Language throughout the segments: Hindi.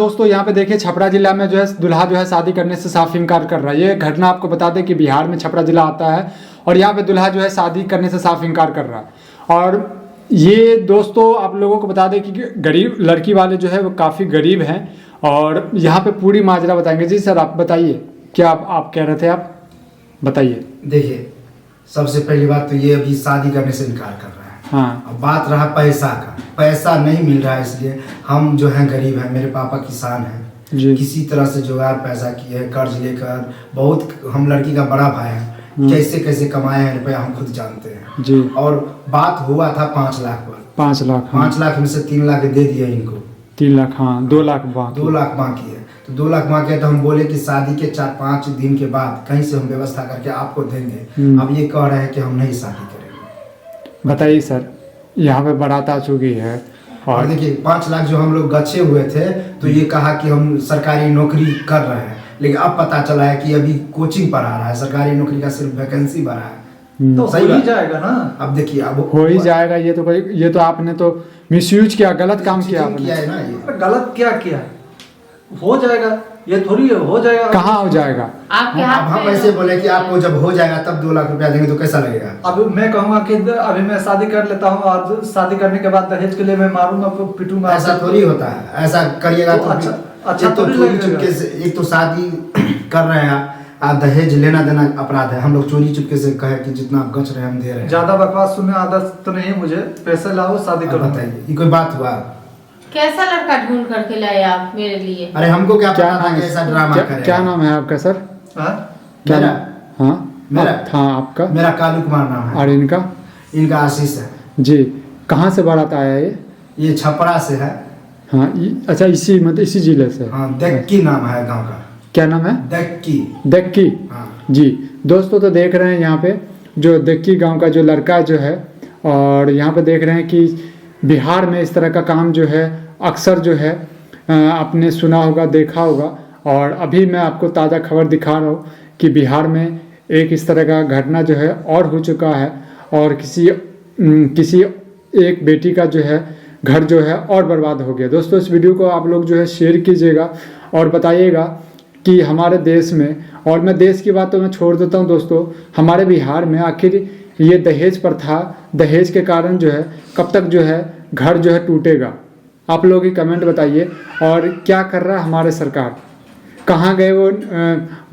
दोस्तों यहाँ पे देखिए छपरा जिला में जो है दूल्हा जो है शादी करने से साफ इनकार कर रहा है। ये घटना आपको बता दें कि बिहार में छपरा जिला आता है और यहाँ पे दूल्हा जो है शादी करने से साफ इनकार कर रहा है। और ये दोस्तों आप लोगों को बता दें कि गरीब लड़की वाले जो है वो काफ़ी गरीब हैं और यहाँ पे पूरी माजरा बताएंगे। जी सर आप बताइए क्या आप कह रहे थे, आप बताइए। देखिए सबसे पहली बात तो ये अभी शादी करने से इनकार कर रहा है। हाँ। अब बात रहा पैसा का, पैसा नहीं मिल रहा है इसलिए हम जो हैं गरीब हैं, मेरे पापा किसान हैं जी। किसी तरह से जुगाड़ पैसा किए कर्ज लेकर, बहुत हम लड़की का बड़ा भाई है, कैसे कैसे कमाए हैं रुपया हम खुद जानते हैं जी। और बात हुआ था 5 लाख पर। 5 लाख। 5 लाख में से 3 लाख दे दिया इनको। 3 लाख, हाँ 2 लाख बाकी। 2 लाख बाकी है तो 2 लाख बाकी है तो हम बोले कि शादी के 4-5 दिन के बाद कहीं से हम व्यवस्था करके आपको देंगे। अब ये कह रहे हैं कि हम नहीं शादी करेंगे। बताइए सर, यहाँ पे बारात आ चुकी है और देखिए 5 लाख जो हम लोग गच्छे हुए थे तो ये कहा कि हम सरकारी नौकरी कर रहे हैं, लेकिन अब पता चला है कि अभी कोचिंग पढ़ा रहा है, सरकारी नौकरी का सिर्फ वैकेंसी भरा है। तो सही ही जाएगा ना। अब देखिए अब हो ही जाएगा। ये तो आपने तो मिसयूज किया, गलत काम किया आपने। है ना ये गलत क्या किया, हो जाएगा ये थोड़ी हो जाएगा। कहाँ हो जाएगा? आपके अब हाथ हम में ऐसे बोले कि आपको जब हो जाएगा तब 2 लाख रुपया देंगे तो कैसा लगेगा? अब मैं कहूँगा कि अभी मैं शादी कर लेता हूँ और शादी करने के बाद दहेज के लिए मैं मारूंगा पिटूंगा। ऐसा थोड़ी होता है, ऐसा करिएगा तो तो अच्छा एक तो थोड़ी चोरी लगेगा। चुपके से, एक तो शादी कर रहे हैं आप, दहेज लेना देना अपराध है। हम लोग चोरी चुपके से कहे कि जितना आप गच रहे हैं हम दे रहे हैं। ज्यादा बकवास सुनने आदत तो नहीं है मुझे, पैसे लाओ शादी अब करो। बताइए ये कोई बात हुआ? कैसा लड़का ढूंढ करके लाए आप मेरे लिए? अरे हमको क्या क्या पता था नाम कि है? ऐसा ड्रामा करेगा। क्या नाम है आपका सर? हाँ? क्या मेरा? नाम? हाँ मेरा? हाँ आपका? मेरा कालू कुमार नाम है। और इनका? इनका आशीष है जी। कहाँ से बारात आया है ये छपरा से है। हाँ अच्छा इसी जिले से? हाँ देक्की नाम है गांव का। क्या नाम है? देक्की। देक्की। हाँ जी दोस्तों तो देख रहे हैं यहाँ पे जो देक्की गांव का जो लड़का जो है, और यहाँ पे देख रहे हैं कि बिहार में इस तरह का काम जो है अक्सर जो है आपने सुना होगा, देखा होगा। और अभी मैं आपको ताज़ा खबर दिखा रहा हूँ कि बिहार में एक इस तरह का घटना जो है और हो चुका है और किसी एक बेटी का जो है घर जो है और बर्बाद हो गया। दोस्तों इस वीडियो को आप लोग जो है शेयर कीजिएगा और बताइएगा कि हमारे देश में, और मैं देश की बात तो मैं छोड़ देता हूँ दोस्तों, हमारे बिहार में आखिर ये दहेज प्रथा, दहेज के कारण जो है कब तक जो है घर जो है टूटेगा? आप लोग ही कमेंट बताइए। और क्या कर रहा है हमारे सरकार? कहाँ गए वो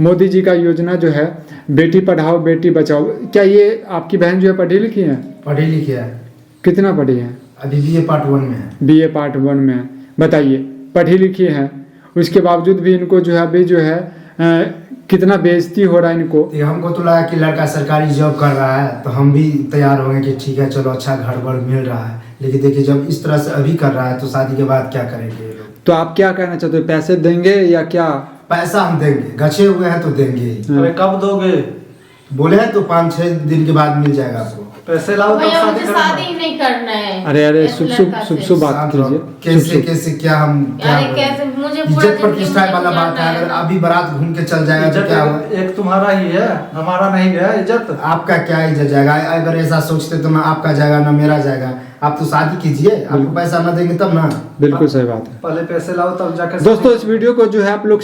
मोदी जी का योजना जो है बेटी पढ़ाओ बेटी बचाओ? क्या ये आपकी बहन जो है पढ़ी लिखी है? पढ़ी लिखी है। कितना पढ़ी है? अभी BA पार्ट 1 में है। BA पार्ट 1 में है। बताइए पढ़ी लिखी है, उसके बावजूद भी इनको जो है अभी जो है कितना बेइज्जती हो रहा है इनको। तो हमको तो लगा कि लड़का सरकारी जॉब कर रहा है तो हम भी तैयार होंगे कि ठीक है चलो अच्छा घर बर मिल रहा है, लेकिन देखिए जब इस तरह से अभी कर रहा है तो शादी के बाद क्या करेंगे ये लोग? तो आप क्या कहना चाहते हो, पैसे देंगे या क्या? पैसा हम देंगे, गछे हुए हैं तो देंगे ही। अरे कब दोगे? बोले हैं तो 5-6 दिन के बाद मिल जाएगा आपको। पैसे लाओ तब भैया शादी मुझे करूंगा। शादी ही नहीं करना है। अरे इस शुभ लड़का से। बात शांत रहो। कीजिए। कैसे कैसे क्या हम क्या अरे बोलें? कैसे मुझे पूरा इज्जत प्रतिष्ठा जिंदगी वाला बात है। गुजारना अगर अभी बारात घूम के चल जाएगा तो इज्जत क्या होगा? एक तुम्हारा ही है, हमारा नहीं गया इज्जत। आपका क्या इज्जत जाएगा? अगर ऐसा सोचते तो ना आपका जाएगा ना मेरा जाएगा। आप तो शादी कीजिए, आपको पैसा ना देंगे तब ना। बिल्कुल सही बात है। पहले पैसे लाओ तब जाकर दोस्तों इस वीडियो को जो है आप लोग